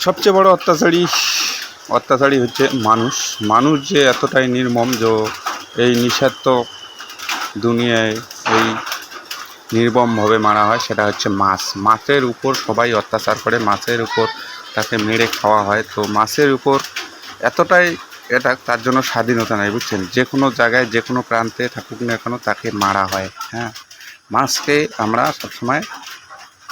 সবচেয়ে বড় অত্যাচারী হচ্ছে মানুষ। মানুষ যে এতটাই নির্মম যে এই নিঃস্বার্থ দুনিয়ায় এই নির্মমভাবে মারা হয়, সেটা হচ্ছে মাছ। মাছের উপর সবাই অত্যাচার করে, মাছের উপর তাকে মেরে খাওয়া হয়। তো মাছের উপর এতটাই এটা, তার জন্য স্বাধীনতা নেই, বুঝছেন। যে কোনো জায়গায় যে কোনো প্রান্তে থাকুক না কেন তাকে মারা হয়। হ্যাঁ, মাছকে আমরা সবসময়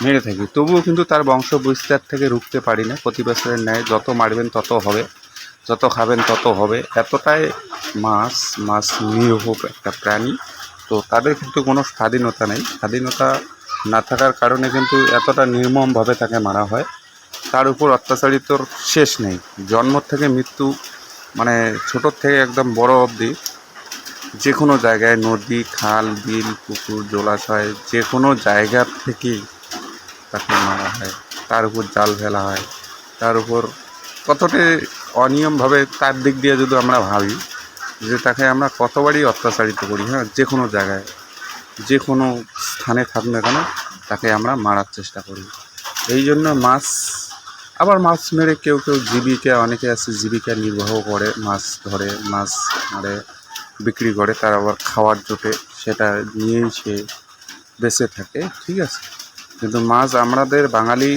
মেরে থাকি, তবুও কিন্তু তার বংশ বিস্তার থেকে রুখতে পারি না। প্রতি বছরের ন্যায় যত মারবেন তত হবে, যত খাবেন তত হবে। এতটাই মাছ নিরীহ একটা প্রাণী। তো তাদের কিন্তু কোনো স্বাধীনতা নেই। স্বাধীনতা না থাকার কারণে কিন্তু এতটা নির্মমভাবে তাকে মারা হয়। তার উপর অত্যাচারিতর শেষ নেই। জন্ম থেকে মৃত্যু, মানে ছোটোর থেকে একদম বড় অবধি যে কোনো জায়গায়, নদী, খাল, বিল, পুকুর, জলাশয়, যে কোনো জায়গা থেকেই তাকে মারা হয়। তার উপর জাল ফেলা হয়, তার উপর কতটা অনিয়মভাবে, তার দিক দিয়ে যদি আমরা ভাবি যে তাকে আমরা কতবারই অত্যাচারিত করি। হ্যাঁ, যে কোনো জায়গায় যে কোনো স্থানে থাক না কেন তাকে আমরা মারার চেষ্টা করি। এই জন্য আবার মাছ মেরে কেউ জীবিকা, অনেকে আছে জীবিকা নির্বাহ করে, মাছ ধরে, মাছ মারে, বিক্রি করে, তার আবার খাওয়ার জোটে, সেটা নিয়েই সে বেঁচে থাকে। ঠিক আছে, কিন্তু মাছ আমাদের বাঙালি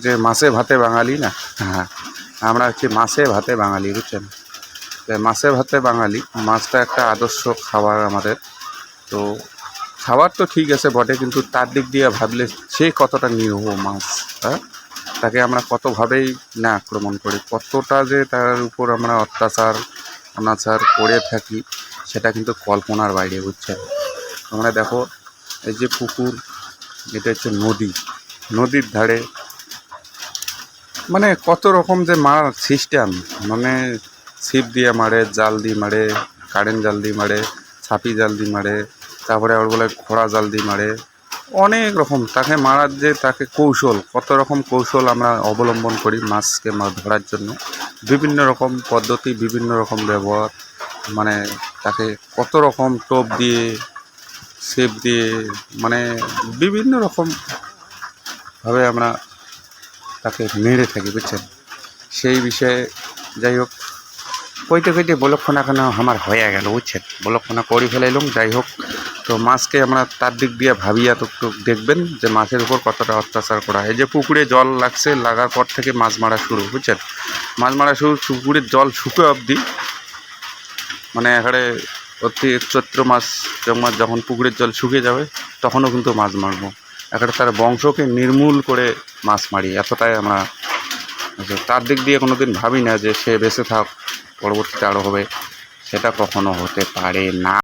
যে মাছে ভাতে বাঙালি না, হ্যাঁ, আমরা হচ্ছে মাছে ভাতে বাঙালি, বুঝছেন। মাছে ভাতে বাঙালি, মাছটা একটা আদর্শ খাবার আমাদের। তো খাবার তো ঠিক আছে বটে, কিন্তু তার দিক দিয়ে ভাবলে সে কতটা নিরীহ মাছ। হ্যাঁ, তাকে আমরা কতভাবেই না আক্রমণ করি, কতটা যে তার উপর আমরা অনাচার করে থাকি, সেটা কিন্তু কল্পনার বাইরে, বুঝছেন। তোমরা দেখো, এই যে পুকুর, এটা হচ্ছে নদীর ধারে মানে কত রকম যে মারার সিস্টেম, মানে ছিপ দিয়ে মারে, জাল দিয়ে মারে, কারেন্ট জাল দিয়ে মারে, ছাপি জাল দিয়ে মারে, তারপরে আবার বলে ঘোড়া জাল দিয়ে মারে। অনেক রকম তাকে মারার যে তাকে কৌশল, কত রকম কৌশল আমরা অবলম্বন করি মাছকে ধরার জন্য। বিভিন্ন রকম পদ্ধতি, বিভিন্ন রকম ব্যবহার, মানে তাকে কত রকম টোপ দিয়ে, ছিপ দিয়ে, মানে বিভিন্ন রকমভাবে আমরা তাকে মেরে থাকি, বুঝছেন। সেই বিষয়ে যাই হোক, কইতে বলক্ষণা কেন আমার হয়ে গেল, বুঝছেন। বলক্ষণা করি ফেলাইলাম। যাই হোক, তো মাছকে আমরা তার দিক দিয়ে ভাবিয়া তো দেখবেন যে মাছের উপর কতটা অত্যাচার করা হয়। যে পুকুরে জল লাগছে, লাগার পর থেকে মাছ মারা শুরু, বুঝছেন। মাছ মারা শুরু, পুকুরের জল শুকে অবধি, মানে এখানে অতি চৈত্র মাস যখন পুকুরের জল শুকিয়ে যাবে তখনও কিন্তু মাছ মারবো। এখানে তার বংশকে নির্মূল করে মাছ মারি, এতটাই আমরা। তার দিক দিয়ে কোনো দিন ভাবি না যে সে বেঁচে থাক, পরবর্তীতে আরও হবে, সেটা কখনো হতে পারে না।